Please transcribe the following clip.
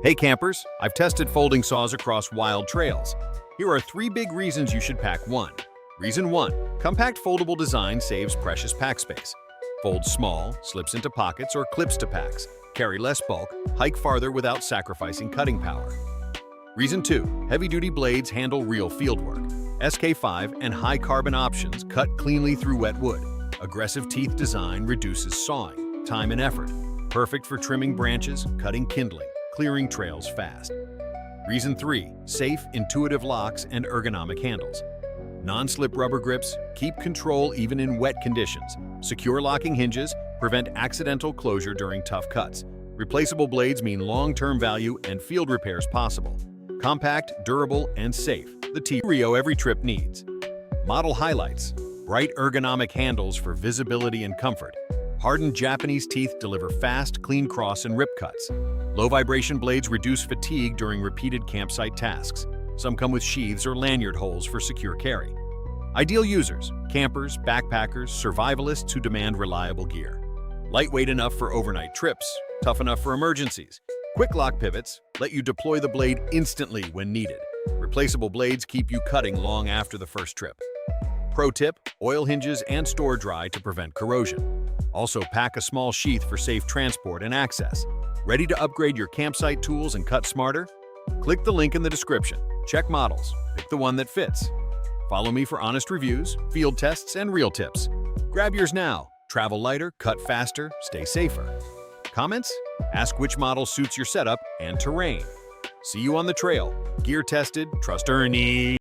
Hey campers, I've tested folding saws across wild trails. Here are 3 big reasons you should pack one. Reason 1. Compact foldable design saves precious pack space. Folds small, slips into pockets or clips to packs. Carry less bulk, hike farther without sacrificing cutting power. Reason 2. Heavy-duty blades handle real fieldwork. SK5 and high-carbon options cut cleanly through wet wood. Aggressive teeth design reduces sawing, time and effort. Perfect for trimming branches, cutting kindling, clearing trails fast. Reason 3. Safe, intuitive locks and ergonomic handles. Non-slip rubber grips keep control even in wet conditions. Secure locking hinges prevent accidental closure during tough cuts. Replaceable blades mean long-term value and field repairs possible. Compact, durable, and safe. The T-Rio every trip needs. Model highlights. Bright ergonomic handles for visibility and comfort. Hardened Japanese teeth deliver fast, clean cross and rip cuts. Low-vibration blades reduce fatigue during repeated campsite tasks. Some come with sheaths or lanyard holes for secure carry. Ideal users: campers, backpackers, survivalists who demand reliable gear. Lightweight enough for overnight trips, tough enough for emergencies. Quick lock pivots let you deploy the blade instantly when needed. Replaceable blades keep you cutting long after the first trip. Pro tip: oil hinges and store dry to prevent corrosion. Also pack a small sheath for safe transport and access. Ready to upgrade your campsite tools and cut smarter? Click the link in the description. Check models. Pick the one that fits. Follow me for honest reviews, field tests, and real tips. Grab yours now. Travel lighter, cut faster, stay safer. Comments? Ask which model suits your setup and terrain. See you on the trail. Gear tested, trust Ernie.